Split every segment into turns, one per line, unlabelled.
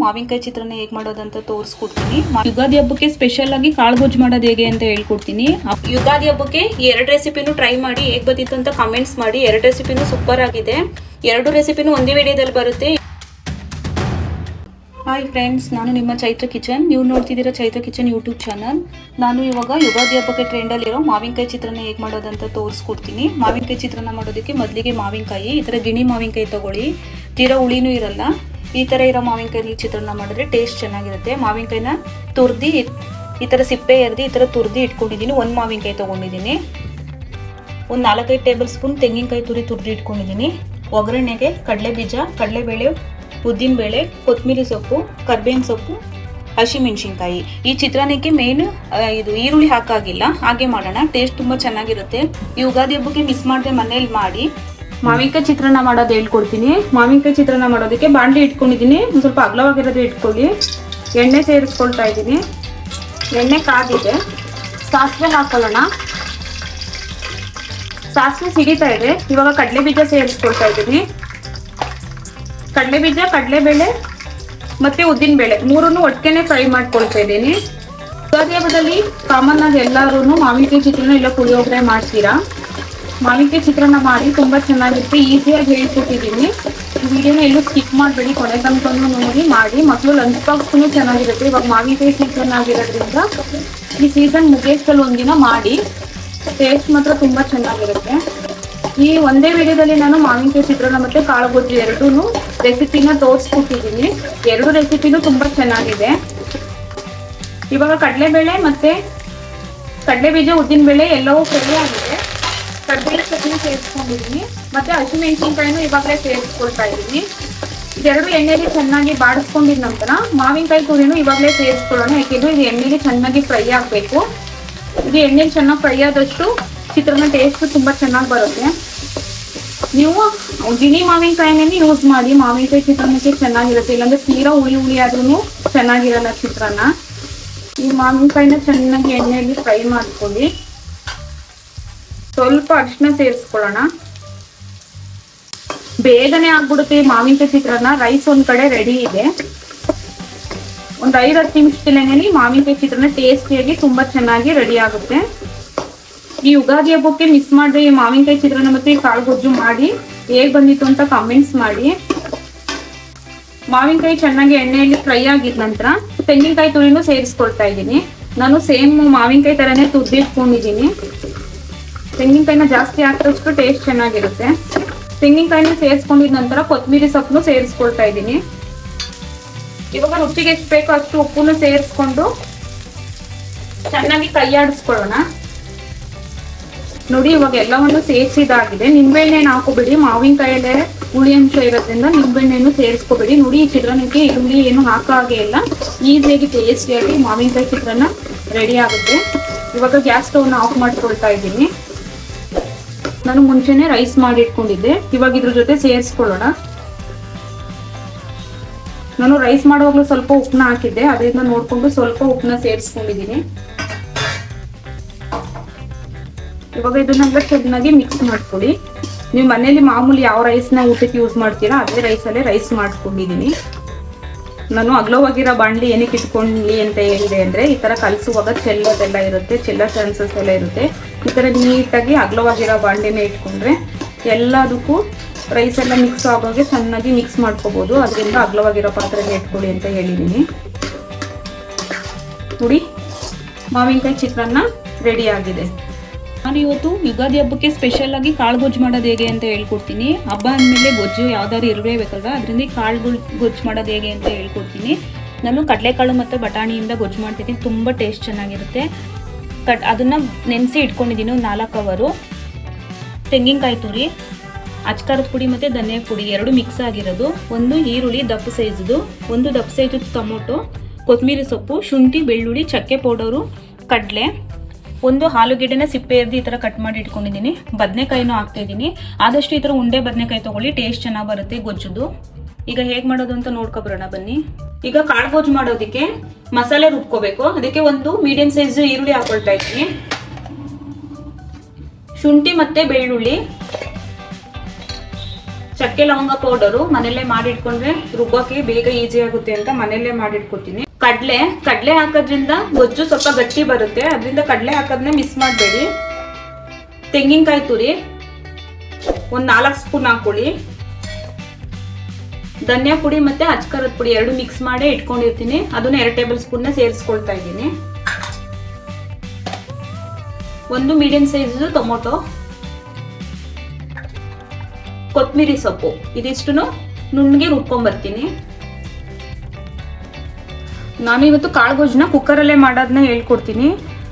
ಮಾವಿನಕಾಯಿ ಚಿತ್ರಾನ್ನ ಹೇಗೆ ಮಾಡೋದಂತ ತೋರಿಸ್ಕೊಡ್ತೀನಿ. ಯುಗಾದಿ ಹಬ್ಬಕ್ಕೆ ಸ್ಪೆಷಲ್ ಆಗಿ ಕಾಳು ಗೊಜ್ಜು ಮಾಡೋದು ಹೇಗೆ ಅಂತ ಹೇಳ್ಕೊಡ್ತೀನಿ. ಯುಗಾದಿ ಹಬ್ಬಕ್ಕೆ ಈ 2 ರೆಸಿಪಿನೂ ಟ್ರೈ ಮಾಡಿ ಹೇಗೆ ಬಂದಿತ್ತು ಅಂತ ಕಮೆಂಟ್ಸ್ ಮಾಡಿ. 2 ರೆಸಿಪಿನೂ ಸೂಪರ್ ಆಗಿದೆ. 2 ರೆಸಿಪಿನೂ ಒಂದೇ ವಿಡಿಯೋದಲ್ಲಿ ಬರುತ್ತೆ. ಹಾಯ್ ಫ್ರೆಂಡ್ಸ್, ನಾನು ನಿಮ್ಮ ಚೈತ್ರ ಕಿಚನ್. ನೀವು ನೋಡ್ತಿದ್ದೀರಾ ಚೈತ್ರ ಕಿಚನ್ ಯೂಟ್ಯೂಬ್ ಚಾನಲ್. ನಾನು ಇವಾಗ ಯುಗಾದಿ ಹಬ್ಬಕ್ಕೆ ಟ್ರೆಂಡಲ್ಲಿರೋ ಮಾವಿನಕಾಯಿ ಚಿತ್ರಾನ್ನ ಹೇಗೆ ಮಾಡೋದಂತ ತೋರಿಸ್ಕೊಡ್ತೀನಿ. ಮಾವಿನಕಾಯಿ ಚಿತ್ರಾನ್ನ ಮಾಡೋದಕ್ಕೆ ಮೊದಲಿಗೆ ಮಾವಿನಕಾಯಿ ಈ ಥರ ಗಿಣಿ ಮಾವಿನಕಾಯಿ ತೊಗೊಳ್ಳಿ. ತೀರಾ ಹುಳಿನೂ ಇರಲ್ಲ. ಈ ಥರ ಇರೋ ಮಾವಿನಕಾಯಿ ಚಿತ್ರಾನ್ನ ಮಾಡಿದ್ರೆ ಟೇಸ್ಟ್ ಚೆನ್ನಾಗಿರುತ್ತೆ. ಮಾವಿನಕಾಯಿನ ತುರ್ದು ಈ ಥರ ಸಿಪ್ಪೆ ಎರ್ದು ಈ ಥರ ತುರ್ದು ಇಟ್ಕೊಂಡಿದ್ದೀನಿ. ಒಂದು ಮಾವಿನಕಾಯಿ ತೊಗೊಂಡಿದ್ದೀನಿ. ಒಂದು 4-5 ಟೇಬಲ್ ಸ್ಪೂನ್ ತೆಂಗಿನಕಾಯಿ ತುರ್ದು ಇಟ್ಕೊಂಡಿದ್ದೀನಿ. ಒಗ್ಗರಣೆಗೆ ಕಡಲೆ ಬೀಜ, ಕಡಲೆಬೇಳೆ, ಉದ್ದಿನಬೇಳೆ, ಕೊತ್ತಂಬರಿ ಸೊಪ್ಪು, ಕರ್ಬೇವಿನ ಸೊಪ್ಪು, ಹಸಿಮೆಣಸಿನ್ಕಾಯಿ. ಈ ಚಿತ್ರಾನ್ನಕ್ಕೆ ಮೇನ್ ಇದು ಈರುಳ್ಳಿ ಹಾಕಾಗಿಲ್ಲ, ಹಾಗೆ ಮಾಡೋಣ. ಟೇಸ್ಟ್ ತುಂಬ ಚೆನ್ನಾಗಿರುತ್ತೆ. ಈ ಯುಗಾದಿ ಹಬ್ಬಕ್ಕೆ ಮಿಸ್ ಮಾಡದೆ ಮನೇಲಿ ಮಾಡಿ. ಮಾವಿನಕಾಯಿ ಚಿತ್ರಾನ್ನ ಮಾಡೋದು ಹೇಳ್ಕೊಡ್ತೀನಿ. ಮಾವಿನಕಾಯಿ ಚಿತ್ರಾನ್ನ ಮಾಡೋದಕ್ಕೆ ಬಾಣಲಿ ಇಟ್ಕೊಂಡಿದ್ದೀನಿ. ಒಂದು ಸ್ವಲ್ಪ ಅಗಲವಾಗಿರೋದು ಇಟ್ಕೊಳ್ಳಿ. ಎಣ್ಣೆ ಸೇರಿಸ್ಕೊಳ್ತಾ ಇದ್ದೀನಿ. ಎಣ್ಣೆ ಕಾದಿದೆ. ಸಾಸಿವೆ ಹಾಕೊಳ್ಳೋಣ. ಸಾಸಿವೆ ಸಿಡಿತಾ ಇದೆ. ಇವಾಗ ಕಡಲೆ ಬೀಜ ಸೇರಿಸ್ಕೊಳ್ತಾ ಇದ್ದೀನಿ. ಕಡಲೆ ಬೀಜ, ಕಡಲೆಬೇಳೆ ಮತ್ತೆ ಉದ್ದಿನಬೇಳೆ ಮೂರನ್ನು ಒಟ್ಟಿಗೆ ಫ್ರೈ ಮಾಡ್ಕೊಳ್ತಾ ಇದ್ದೀನಿ. ಯುಗಾದಿ ಹಬ್ಬದಲ್ಲಿ ಕಾಮನ್ ಆಗಿ ಎಲ್ಲರೂ ಮಾವಿನಕಾಯಿ ಚಿತ್ರಾನ್ನ ಇಲ್ಲ ಪುಳಿಯೋಗರೆ ಮಾಡ್ತೀರಾ. ಮಾವಿನಕಾಯಿ ಚಿತ್ರಾನ್ನ ಮಾಡಿ ತುಂಬ ಚೆನ್ನಾಗಿರುತ್ತೆ. ಈಸಿಯಾಗಿ ಹೇಳ್ಕೊಟ್ಟಿದ್ದೀನಿ. ಈ ವಿಡಿಯೋನ ಎಲ್ಲೂ ಸ್ಕಿಪ್ ಮಾಡಬೇಡಿ, ಕೊನೆ ತನಕ ನೋಡಿ ಮಾಡಿ. ಮಕ್ಕಳು ಲಂಚ್ ಬಾಕ್ಸ್ಗೂ ಚೆನ್ನಾಗಿರುತ್ತೆ. ಇವಾಗ ಮಾವಿನಕಾಯಿ ಸೀಸನ್ ಆಗಿರೋದ್ರಿಂದ ಈ ಸೀಸನ್ ಮುಗಿಯೋಷ್ಟಲ್ಲಿ ಒಂದಿನ ಮಾಡಿ. ಟೇಸ್ಟ್ ಮಾತ್ರ ತುಂಬ ಚೆನ್ನಾಗಿರುತ್ತೆ. ಈ ಒಂದೇ ವಿಡಿಯೋದಲ್ಲಿ ನಾನು ಮಾವಿನಕಾಯಿ ಚಿತ್ರಾನ್ನ ಮತ್ತು ಕಾಳು ಗೊಜ್ಜು ಎರಡೂ ರೆಸಿಪಿನ ತೋರಿಸ್ಕೊಟ್ಟಿದ್ದೀನಿ. 2 ರೆಸಿಪಿನೂ ತುಂಬ ಚೆನ್ನಾಗಿದೆ. ಇವಾಗ ಕಡಲೆಬೇಳೆ ಮತ್ತು ಕಡಲೆ ಬೀಜ, ಉದ್ದಿನಬೇಳೆ ಎಲ್ಲವೂ ಫ್ರೈ ಆಗಿದೆ. ಕಡಲೆ ಸೊಪ್ಪನ್ನು ಸೇರಿಸ್ಕೊಂಡಿದ್ದೀನಿ ಮತ್ತು ಹಸಿಮೆಣಸಿನ್ಕಾಯಿನೂ ಇವಾಗಲೇ ಸೇರಿಸ್ಕೊಳ್ತಾ ಇದ್ದೀನಿ. ಇದೆರಡು ಎಣ್ಣೆಗೆ ಚೆನ್ನಾಗಿ ಬಾಡಿಸ್ಕೊಂಡಿದ ನಂತರ ಮಾವಿನಕಾಯಿ ತುರಿನೂ ಇವಾಗಲೇ ಸೇರಿಸ್ಕೊಳ್ಳೋಣ. ಯಾಕೆಂದರೆ ಇದು ಎಣ್ಣೆಗೆ ಚೆನ್ನಾಗಿ ಫ್ರೈ ಆಗಬೇಕು. ಇದು ಎಣ್ಣೆಗೆ ಚೆನ್ನಾಗಿ ಫ್ರೈ ಆದಷ್ಟು ಚಿತ್ರಾನ್ನ ಟೇಸ್ಟ್ ತುಂಬ ಚೆನ್ನಾಗಿ ಬರುತ್ತೆ. ನೀವು ಗಿಣಿ ಮಾವಿನಕಾಯಿನೇ ಯೂಸ್ ಮಾಡಿ. ಮಾವಿನಕಾಯಿ ಚಿತ್ರಾನ್ನಕ್ಕೆ ಚೆನ್ನಾಗಿರುತ್ತೆ. ಇಲ್ಲಾಂದ್ರೆ ತೀರಾ ಹುಳಿ ಆದ್ರೂ ಚೆನ್ನಾಗಿರಲ್ಲ ಚಿತ್ರಾನ್ನ. ಈ ಮಾವಿನಕಾಯಿನ ಚೆನ್ನಾಗಿ ಎಣ್ಣೆಯಲ್ಲಿ ಫ್ರೈ ಮಾಡ್ಕೊಳ್ಳಿ. ಸ್ವಲ್ಪ ಅರಿಶಿನ ಸೇರಿಸ್ಕೊಳ್ಳೋಣ. ಬೇಗನೆ ಆಗ್ಬಿಡುತ್ತೆ ಮಾವಿನಕಾಯಿ ಚಿತ್ರಾನ್ನ. ರೈಸ್ ಒಂದ್ ಕಡೆ ರೆಡಿ ಇದೆ. ಒಂದು 5-10 ನಿಮಿಷದಲ್ಲಿ ಮಾವಿನಕಾಯಿ ಚಿತ್ರಾನ್ನ ಟೇಸ್ಟಿಯಾಗಿ ತುಂಬಾ ಚೆನ್ನಾಗಿ ರೆಡಿ ಆಗುತ್ತೆ. ಈ ಯುಗಾದಿ ಹಬ್ಬಕ್ಕೆ ಮಿಸ್ ಮಾಡದೆ ಈ ಮಾವಿನಕಾಯಿ ಚಿತ್ರಾನ್ನ ಮತ್ತೆ ಕಾಳು ಗೊಜ್ಜು ಮಾಡಿ ಹೇಗೆ ಬಂದಿತ್ತು ಅಂತ ಕಮೆಂಟ್ಸ್ ಮಾಡಿ. ಮಾವಿನಕಾಯಿ ಚೆನ್ನಾಗಿ ಎಣ್ಣೆಯಲ್ಲಿ ಫ್ರೈ ಆಗಿದ ನಂತರ ತೆಂಗಿನಕಾಯಿ ತುರಿನೂ ಸೇರಿಸ್ಕೊಳ್ತಾ ಇದ್ದೀನಿ. ನಾನು ಸೇಮ್ ಮಾವಿನಕಾಯಿ ತರನೇ ತುರ್ದಿಟ್ಕೊಂಡಿದ್ದೀನಿ. ತೆಂಗಿನಕಾಯಿನ ಜಾಸ್ತಿ ಹಾಕಿದಷ್ಟು ಟೇಸ್ಟ್ ಚೆನ್ನಾಗಿರುತ್ತೆ. ತೆಂಗಿನಕಾಯಿನ ಸೇರಿಸ್ಕೊಂಡಿದ ನಂತರ ಕೊತ್ತಂಬರಿ ಸೊಪ್ಪನ್ನು ಸೇರಿಸ್ಕೊಳ್ತಾ ಇದ್ದೀನಿ. ಇವಾಗ ರುಚಿಗೆ ಎಷ್ಟು ಬೇಕೋ ಅಷ್ಟು ಉಪ್ಪನ್ನು ಸೇರಿಸ್ಕೊಂಡು ಚೆನ್ನಾಗಿ ಕೈ ಆಡಿಸ್ಕೊಳ್ಳೋಣ. ನೋಡಿ, ಇವಾಗ ಎಲ್ಲವನ್ನು ಸೇರಿಸಿದಾಗಿದೆ. ನಿಂಬೆಹಣ್ಣೆನ ಹಾಕೋಬೇಡಿ. ಮಾವಿನಕಾಯಲ್ಲೇ ಹುಳಿ ಅಂಶ ಇರೋದ್ರಿಂದ ನಿಂಬೆಹಣ್ಣೆನು ಸೇರಿಸ್ಕೋಬೇಡಿ. ನೋಡಿ, ಈ ಚಿತ್ರಾನ್ನಕ್ಕೆ ಈರುಳ್ಳಿ ಏನು ಹಾಕೋ ಹಾಗೆ ಇಲ್ಲ. ಈಸಿಯಾಗಿ ಟೇಸ್ಟಿಯಾಗಿ ಮಾವಿನಕಾಯಿ ಚಿತ್ರಾನ್ನ ರೆಡಿ ಆಗುತ್ತೆ. ಇವಾಗ ಗ್ಯಾಸ್ ಸ್ಟವ್ನ ಆಫ್ ಮಾಡ್ಕೊಳ್ತಾ ಇದ್ದೀನಿ. ನಾನು ಮುಂಚೆನೆ ರೈಸ್ ಮಾಡಿ ಇಟ್ಕೊಂಡಿದ್ದೆ. ಇವಾಗ ಇದ್ರ ಜೊತೆ ಸೇರಿಸ್ಕೊಳ್ಳೋಣ. ನಾನು ರೈಸ್ ಮಾಡುವಾಗಲೂ ಸ್ವಲ್ಪ ಉಪ್ಪನ್ನ ಹಾಕಿದ್ದೆ. ಅದರಿಂದ ನೋಡಿಕೊಂಡು ಸ್ವಲ್ಪ ಉಪ್ಪನ್ನ ಸೇರಿಸ್ಕೊಂಡಿದ್ದೀನಿ. ಇವಾಗ ಇದನ್ನೆಲ್ಲ ಚೆನ್ನಾಗಿ ಮಿಕ್ಸ್ ಮಾಡ್ಕೊಳ್ಳಿ. ನೀವು ಮನೇಲಿ ಮಾಮೂಲಿ ಯಾವ ರೈಸ್ನ ಊಟಕ್ಕೆ ಯೂಸ್ ಮಾಡ್ತೀರಾ ಅದೇ ರೈಸಲ್ಲೇ ರೈಸ್ ಮಾಡ್ಕೊಂಡಿದ್ದೀನಿ. ನಾನು ಅಗಲವಾಗಿರೋ ಬಾಣಲಿ ಏನಕ್ಕೆ ಇಟ್ಕೊಳ್ಳಿ ಅಂತ ಹೇಳಿದೆ ಅಂದರೆ, ಈ ಥರ ಕಲಿಸುವಾಗ ಚೆಲ್ಲೋದೆಲ್ಲ ಇರುತ್ತೆ, ಚೆಲ್ಲೋ ಚಾನ್ಸಸ್ ಎಲ್ಲ ಇರುತ್ತೆ. ಈ ಥರ ನೀಟಾಗಿ ಅಗಲವಾಗಿರೋ ಬಾಣಲಿನೇ ಇಟ್ಕೊಂಡ್ರೆ ಎಲ್ಲದಕ್ಕೂ ರೈಸ್ ಎಲ್ಲ ಮಿಕ್ಸ್ ಆಗೋಗೆ ಚೆನ್ನಾಗಿ ಮಿಕ್ಸ್ ಮಾಡ್ಕೋಬೋದು. ಅದರಿಂದ ಅಗಲವಾಗಿರೋ ಪಾತ್ರೆಗೆ ಇಟ್ಕೊಳ್ಳಿ ಅಂತ ಹೇಳಿದ್ದೀನಿ. ನೋಡಿ, ಮಾವಿನಕಾಯಿ ಚಿತ್ರಾನ್ನ ರೆಡಿ ಆಗಿದೆ. ನಾನು ಇವತ್ತು ಯುಗಾದಿ ಹಬ್ಬಕ್ಕೆ ಸ್ಪೆಷಲ್ ಆಗಿ ಕಾಳು ಗೊಜ್ಜು ಮಾಡೋದು ಹೇಗೆ ಅಂತ ಹೇಳ್ಕೊಡ್ತೀನಿ. ಹಬ್ಬ ಅಂದಮೇಲೆ ಗೊಜ್ಜು ಯಾವ್ದಾದ್ರು ಇರಲೇಬೇಕಲ್ವ, ಅದರಿಂದ ಕಾಳು ಗೊಜ್ಜು ಮಾಡೋದು ಹೇಗೆ ಅಂತ ಹೇಳ್ಕೊಡ್ತೀನಿ. ನಾನು ಕಡಲೆಕಾಳು ಮತ್ತು ಬಟಾಣಿಯಿಂದ ಗೊಜ್ಜು ಮಾಡ್ತೀನಿ. ತುಂಬ ಟೇಸ್ಟ್ ಚೆನ್ನಾಗಿರುತ್ತೆ. ಅದನ್ನು ನೆನೆಸಿ ಇಟ್ಕೊಂಡಿದ್ದೀನಿ. ಒಂದು 4 ಅವರು ತೆಂಗಿನಕಾಯಿ ತುರಿ, ಅಚ್ಕಾರದ ಪುಡಿ ಮತ್ತು ಧನಿಯಾ ಪುಡಿ 2 ಮಿಕ್ಸ್ ಆಗಿರೋದು, ಒಂದು ಈರುಳ್ಳಿ ದಪ್ಪ ಸೈಜ್ದು, ಒಂದು ದಪ್ಪ ಸೈಜು ಟೊಮೊಟೊ, ಕೊತ್ತಂಬರಿ ಸೊಪ್ಪು, ಶುಂಠಿ, ಬೆಳ್ಳುಳ್ಳಿ, ಚಕ್ಕೆ ಪೌಡರು, ಕಡಲೆ, ಒಂದು ಆಲೂಗೆಡ್ಡೆನ ಸಿಪ್ಪೆ ಎರ್ದು ಈ ಥರ ಕಟ್ ಮಾಡಿ ಇಟ್ಕೊಂಡಿದ್ದೀನಿ. ಬದನೆಕಾಯಿನೂ ಹಾಕ್ತಾಯಿದ್ದೀನಿ. ಆದಷ್ಟು ಈ ಥರ ಉಂಡೆ ಬದನೆಕಾಯಿ ತೊಗೊಳ್ಳಿ, ಟೇಸ್ಟ್ ಚೆನ್ನಾಗಿ ಬರುತ್ತೆ ಗೊಜ್ಜುದು. ಈಗ ಹೇಗೆ ಮಾಡೋದು ಅಂತ ನೋಡ್ಕೊಬರೋಣ ಬನ್ನಿ. ಈಗ ಕಾಳು ಗೊಜ್ಜು ಮಾಡೋದಕ್ಕೆ ಮಸಾಲೆ ರುಬ್ಕೋಬೇಕು. ಅದಕ್ಕೆ ಒಂದು ಮೀಡಿಯಂ ಸೈಜ್ ಈರುಳ್ಳಿ ಹಾಕೊಳ್ತಾ ಇದ್ದೀನಿ. ಶುಂಠಿ ಮತ್ತು ಬೆಳ್ಳುಳ್ಳಿ, ಚಕ್ಕೆ ಲವಂಗ ಪೌಡರು ಮನೆಯಲ್ಲೇ ಮಾಡಿಟ್ಕೊಂಡ್ರೆ ರುಬ್ಬಕ್ಕೆ ಬೇಗ ಈಸಿ ಆಗುತ್ತೆ ಅಂತ ಮನೆಯಲ್ಲೇ ಮಾಡಿಟ್ಕೊತೀನಿ. ಕಡಲೆ ಹಾಕೋದ್ರಿಂದ ಗೊಜ್ಜು ಸ್ವಲ್ಪ ಗಟ್ಟಿ ಬರುತ್ತೆ, ಅದರಿಂದ ಕಡಲೆ ಹಾಕೋದನ್ನ ಮಿಸ್ ಮಾಡಬೇಡಿ. ತೆಂಗಿನಕಾಯಿ ತುರಿ ಒಂದು 4 ಸ್ಪೂನ್ ಹಾಕೊಳ್ಳಿ. ಧನಿಯಾ ಪುಡಿ ಮತ್ತೆ ಅಚ್ಕಾರದ ಪುಡಿ 2 ಮಿಕ್ಸ್ ಮಾಡಿ ಇಟ್ಕೊಂಡಿರ್ತೀನಿ, ಅದನ್ನ 2 ಟೇಬಲ್ ಸ್ಪೂನ್ ಸೇರಿಸ್ಕೊಳ್ತಾ ಇದ್ದೀನಿ. 1 ಮೀಡಿಯಂ ಸೈಜ್ ಟೊಮೊಟೊ, ಕೊತ್ತಂಬರಿ ಸೊಪ್ಪು ಇದಿಷ್ಟು ನುಣ್ಣಗೆ ರುಬ್ಕೊಂಡ್ಬರ್ತೀನಿ. ನಾನು ಇವತ್ತು ಕಾಳುಗೊಜ್ಜನ್ನ ಕುಕ್ಕರಲ್ಲೇ ಮಾಡೋದನ್ನ ಹೇಳ್ಕೊಡ್ತೀನಿ.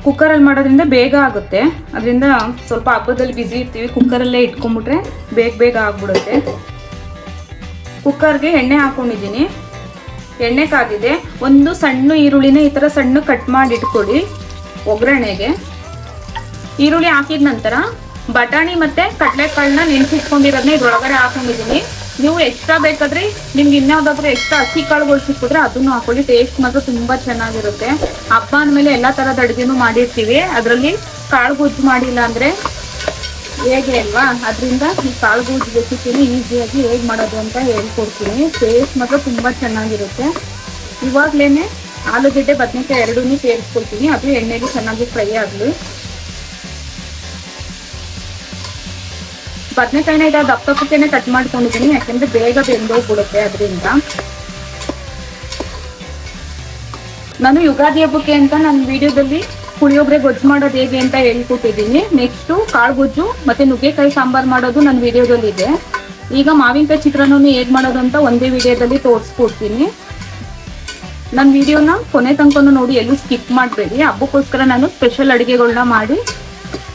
ಕುಕ್ಕರಲ್ಲಿ ಮಾಡೋದ್ರಿಂದ ಬೇಗ ಆಗುತ್ತೆ, ಅದರಿಂದ ಸ್ವಲ್ಪ ಹಬ್ಬದಲ್ಲಿ ಬ್ಯುಸಿ ಇರ್ತೀವಿ, ಕುಕ್ಕರಲ್ಲೇ ಇಟ್ಕೊಂಡ್ಬಿಟ್ರೆ ಬೇಗ ಆಗ್ಬಿಡುತ್ತೆ. ಕುಕ್ಕರ್ಗೆ ಎಣ್ಣೆ ಹಾಕೊಂಡಿದ್ದೀನಿ, ಎಣ್ಣೆ ಕಾದಿದೆ. ಒಂದು ಸಣ್ಣ ಈರುಳ್ಳಿನ ಈ ಥರ ಸಣ್ಣ ಕಟ್ ಮಾಡಿ ಇಟ್ಕೊಳ್ಳಿ ಒಗ್ಗರಣೆಗೆ. ಈರುಳ್ಳಿ ಹಾಕಿದ ನಂತರ ಬಟಾಣಿ ಮತ್ತೆ ಕಡಲೆಕಾಳನ್ನ ನೆನೆಸಿಟ್ಕೊಂಡಿರೋದನ್ನ ಇದ್ರೊಳಗಡೆ ಹಾಕೊಂಡಿದ್ದೀನಿ. ನೀವು ಎಕ್ಸ್ಟ್ರಾ ಬೇಕಾದ್ರೆ ನಿಮ್ಗೆ ಇನ್ಯಾವುದಾದ್ರೂ ಎಕ್ಸ್ಟ್ರಾ ಹಸಿ ಕಾಳುಗಳು ಸಿಕ್ಕಿದ್ರೆ ಅದನ್ನು ಹಾಕೊಳ್ಳಿ, ಟೇಸ್ಟ್ ಮಾತ್ರ ತುಂಬಾ ಚೆನ್ನಾಗಿರುತ್ತೆ. ಹಬ್ಬ ಅಂದಮೇಲೆ ಎಲ್ಲ ಥರದ ಅಡುಗೆನೂ ಮಾಡಿರ್ತೀವಿ, ಅದರಲ್ಲಿ ಕಾಳುಗೊಜ್ಜು ಮಾಡಿಲ್ಲ ಅಂದರೆ ಹೇಗೆ ಅಲ್ವಾ? ಅದರಿಂದ ಈ ಕಾಳುಗೊಜ್ಜು ರೆಸಿಪಿನ ಈಸಿಯಾಗಿ ಹೇಗೆ ಮಾಡೋದು ಅಂತ ಹೇಳ್ಕೊಡ್ತೀನಿ. ಟೇಸ್ಟ್ ಮಾತ್ರ ತುಂಬ ಚೆನ್ನಾಗಿರುತ್ತೆ. ಇವಾಗಲೇ ಆಲೂಗಡ್ಡೆ ಬದನೆಕಾಯಿ 2 ಸೇರಿಸ್ಕೊಳ್ತೀನಿ, ಅದು ಎಣ್ಣೆಗೆ ಚೆನ್ನಾಗಿ ಫ್ರೈ ಆಗಲಿ. ಬದನೆಕಾಯಿನ ಈಗ ದಪ್ಪಕ್ಕೇನೆ ಕಟ್ ಮಾಡ್ಕೊಂಡಿದ್ದೀನಿ, ಯಾಕೆಂದ್ರೆ ಬೇಗ ಬೆಂದೋಗ್ಬಿಡುತ್ತೆ. ಅದರಿಂದ ನಾನು ಯುಗಾದಿ ಹಬ್ಬಕ್ಕೆ ಅಂತ ನನ್ನ ವಿಡಿಯೋದಲ್ಲಿ ಪುಳಿಯೋಗರೆ ಗೊಜ್ಜು ಮಾಡೋದು ಹೇಗೆ ಅಂತ ಹೇಳ್ಕೊಟ್ಟಿದ್ದೀನಿ. ನೆಕ್ಸ್ಟ್ ಕಾಳುಗೊಜ್ಜು ಮತ್ತೆ ನುಗ್ಗೆಕಾಯಿ ಸಾಂಬಾರು ಮಾಡೋದು ನನ್ನ ವಿಡಿಯೋದಲ್ಲಿ ಇದೆ. ಈಗ ಮಾವಿನಕಾಯಿ ಚಿತ್ರಾನ್ನ ಹೇಗೆ ಮಾಡೋದು ಅಂತ ಒಂದೇ ವಿಡಿಯೋದಲ್ಲಿ ತೋರಿಸ್ಕೊಡ್ತೀನಿ. ನನ್ನ ವಿಡಿಯೋನ ಕೊನೆ ತನಕ ನೋಡಿ, ಎಲ್ಲೂ ಸ್ಕಿಪ್ ಮಾಡಬೇಡಿ. ಹಬ್ಬಕ್ಕೋಸ್ಕರ ನಾನು ಸ್ಪೆಷಲ್ ಅಡುಗೆಗಳನ್ನ ಮಾಡಿ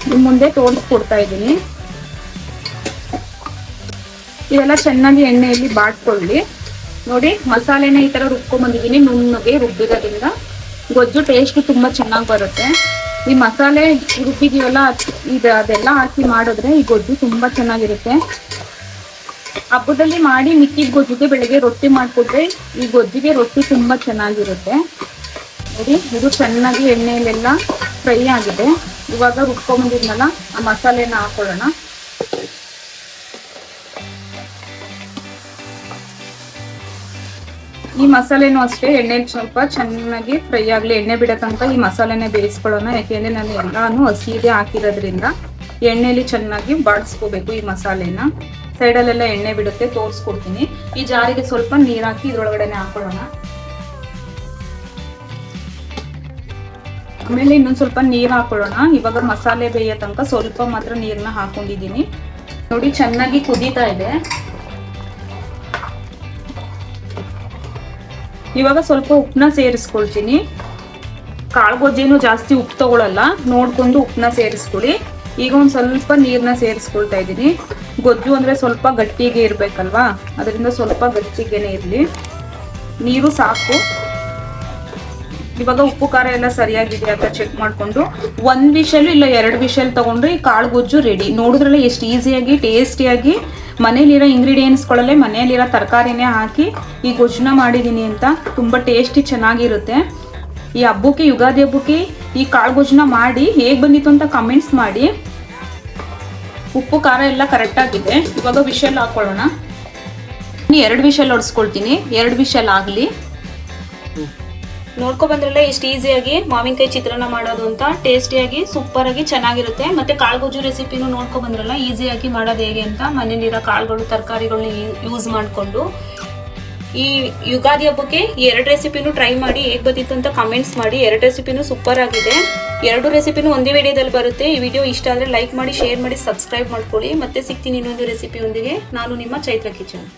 ನಿಮ್ಮ ಮುಂದೆ ತೋರಿಸ್ಕೊಡ್ತಾ ಇದ್ದೀನಿ. ಇದೆಲ್ಲ ಚೆನ್ನಾಗಿ ಎಣ್ಣೆಯಲ್ಲಿ ಬಾಡ್ಕೊಳ್ಳಿ. ನೋಡಿ, ಮಸಾಲೆನ ಈ ಥರ ರುಬ್ಕೊಂಡ್ಬಂದಿದ್ದೀನಿ, ನುಣ್ಣಗೆ ರುಬ್ಬಿರೋದ್ರಿಂದ ಗೊಜ್ಜು ಟೇಸ್ಟ್ ತುಂಬ ಚೆನ್ನಾಗಿ ಬರುತ್ತೆ. ಈ ಮಸಾಲೆ ರುಬ್ಬಿದೀವಲ್ಲ ಅದೆಲ್ಲ ಹಾಕಿ ಮಾಡಿದ್ರೆ ಈ ಗೊಜ್ಜು ತುಂಬ ಚೆನ್ನಾಗಿರುತ್ತೆ. ಹಬ್ಬದಲ್ಲಿ ಮಾಡಿ ಮಿಕ್ಕಿದ ಗೊಜ್ಜಿಗೆ ಬೆಳಗ್ಗೆ ರೊಟ್ಟಿ ಮಾಡಿಕೊಟ್ರೆ ಈ ಗೊಜ್ಜಿಗೆ ರೊಟ್ಟಿ ತುಂಬ ಚೆನ್ನಾಗಿರುತ್ತೆ. ನೋಡಿ, ಇದು ಚೆನ್ನಾಗಿ ಎಣ್ಣೆಯಲ್ಲೆಲ್ಲ ಫ್ರೈ ಆಗಿದೆ. ಇವಾಗ ರುಬ್ಕೊಂಡ್ಬಂದಿದ್ನಲ್ಲ ಆ ಮಸಾಲೆನ ಹಾಕೊಳ್ಳೋಣ. ಈ ಮಸಾಲೆನೂ ಅಷ್ಟೇ ಎಣ್ಣೆಲಿ ಸ್ವಲ್ಪ ಚೆನ್ನಾಗಿ ಫ್ರೈ ಆಗಲಿ, ಎಣ್ಣೆ ಬಿಡೋ ತನಕ ಈ ಮಸಾಲೆನೇ ಬೇಯಿಸ್ಕೊಳ್ಳೋಣ. ಯಾಕೆಂದರೆ ನಾನು ಎಲ್ಲಾನು ಹಸಿಗೆ ಹಾಕಿರೋದ್ರಿಂದ ಎಣ್ಣೆಲಿ ಚೆನ್ನಾಗಿ ಬಾಡಿಸ್ಕೋಬೇಕು ಈ ಮಸಾಲೆನ. ಸೈಡಲ್ಲೆಲ್ಲ ಎಣ್ಣೆ ಬಿಡುತ್ತೆ, ತೋರಿಸ್ಕೊಡ್ತೀನಿ. ಈ ಜಾರಿಗೆ ಸ್ವಲ್ಪ ನೀರು ಹಾಕಿ ಇದ್ರೊಳಗಡೆನೆ ಹಾಕೊಳ್ಳೋಣ. ಆಮೇಲೆ ಇನ್ನೊಂದು ಸ್ವಲ್ಪ ನೀರು ಹಾಕೊಳ್ಳೋಣ. ಇವಾಗ ಮಸಾಲೆ ಬೇಯೋ ತನಕ ಸ್ವಲ್ಪ ಮಾತ್ರ ನೀರನ್ನ ಹಾಕೊಂಡಿದ್ದೀನಿ. ನೋಡಿ, ಚೆನ್ನಾಗಿ ಕುದೀತಾ ಇದೆ. ಇವಾಗ ಸ್ವಲ್ಪ ಉಪ್ಪನ್ನ ಸೇರಿಸ್ಕೊಳ್ತೀನಿ. ಕಾಳುಗೊಜ್ಜೇನು ಜಾಸ್ತಿ ಉಪ್ಪು ತಗೊಳ್ಳಲ್ಲ, ನೋಡ್ಕೊಂಡು ಉಪ್ಪನ್ನ ಸೇರಿಸ್ಕೊಳ್ಳಿ. ಈಗ ಒಂದು ಸ್ವಲ್ಪ ನೀರನ್ನ ಸೇರಿಸ್ಕೊಳ್ತಾ ಇದ್ದೀನಿ. ಗೊಜ್ಜು ಅಂದರೆ ಸ್ವಲ್ಪ ಗಟ್ಟಿಗೆ ಇರಬೇಕಲ್ವಾ, ಅದರಿಂದ ಸ್ವಲ್ಪ ಗಟ್ಟಿಗೆನೇ ಇರಲಿ. ನೀರು ಸಾಕು. ಇವಾಗ ಉಪ್ಪು ಖಾರ ಎಲ್ಲ ಸರಿಯಾಗಿದೆ ಅಂತ ಚೆಕ್ ಮಾಡಿಕೊಂಡು 1 ವಿಷಲ್ ಇಲ್ಲ 2 ವಿಷಲ್ ತೊಗೊಂಡ್ರೆ ಈ ಕಾಳುಗೊಜ್ಜು ರೆಡಿ. ನೋಡಿದ್ರಲ್ಲ ಎಷ್ಟು ಈಸಿಯಾಗಿ ಟೇಸ್ಟಿಯಾಗಿ ಮನೇಲಿರೋ ಇಂಗ್ರೀಡಿಯೆಂಟ್ಸ್ಗಳಲ್ಲೇ ಮನೆಯಲ್ಲಿರೋ ತರಕಾರಿನೇ ಹಾಕಿ ಈ ಗೊಜ್ಜನ್ನ ಮಾಡಿದ್ದೀನಿ ಅಂತ. ತುಂಬ ಟೇಸ್ಟಿ ಚೆನ್ನಾಗಿರುತ್ತೆ. ಈ ಹಬ್ಬಕ್ಕೆ, ಯುಗಾದಿ ಹಬ್ಬಕ್ಕೆ ಈ ಕಾಳುಗೊಜ್ಜನ್ನ ಮಾಡಿ ಹೇಗೆ ಬಂದಿತ್ತು ಅಂತ ಕಮೆಂಟ್ಸ್ ಮಾಡಿ. ಉಪ್ಪು ಖಾರ ಎಲ್ಲ ಕರೆಕ್ಟಾಗಿದೆ. ಇವಾಗ ವಿಷಲ್ ಹಾಕೊಳ್ಳೋಣ. 2 ವಿಷಲ್ ಹೊಡ್ಸ್ಕೊಳ್ತೀನಿ, 2 ವಿಷಲ್ ಆಗಲಿ. ನೋಡ್ಕೊಬಂದ್ರಲ್ಲ ಎಷ್ಟು ಈಸಿಯಾಗಿ ಮಾವಿನಕಾಯಿ ಚಿತ್ರಾನ್ನ ಮಾಡೋದು ಅಂತ. ಟೇಸ್ಟಿಯಾಗಿ ಸೂಪರಾಗಿ ಚೆನ್ನಾಗಿರುತ್ತೆ. ಮತ್ತು ಕಾಳುಗೊಜ್ಜು ರೆಸಿಪಿನೂ ನೋಡ್ಕೊಬಂದ್ರಲ್ಲ ಈಸಿಯಾಗಿ ಮಾಡೋದು ಹೇಗೆ ಅಂತ. ಮನೇಲಿರೋ ಕಾಳುಗಳು ತರಕಾರಿಗಳನ್ನ ಯೂಸ್ ಮಾಡಿಕೊಂಡು ಈ ಯುಗಾದಿ ಹಬ್ಬಕ್ಕೆ 2 ರೆಸಿಪಿನೂ ಟ್ರೈ ಮಾಡಿ ಹೇಗೆ ಬಂದಿತ್ತು ಅಂತ ಕಮೆಂಟ್ಸ್ ಮಾಡಿ. 2 ರೆಸಿಪಿನೂ ಸೂಪರ್ ಆಗಿದೆ. 2 ರೆಸಿಪಿನೂ ಒಂದೇ ವಿಡಿಯೋದಲ್ಲಿ ಬರುತ್ತೆ. ಈ ವಿಡಿಯೋ ಇಷ್ಟ ಆದರೆ ಲೈಕ್ ಮಾಡಿ, ಶೇರ್ ಮಾಡಿ, ಸಬ್ಸ್ಕ್ರೈಬ್ ಮಾಡ್ಕೊಳ್ಳಿ. ಮತ್ತೆ ಸಿಗ್ತೀನಿ ಇನ್ನೊಂದು ರೆಸಿಪಿಯೊಂದಿಗೆ. ನಾನು ನಿಮ್ಮ ಚೈತ್ರ ಕಿಚನ್.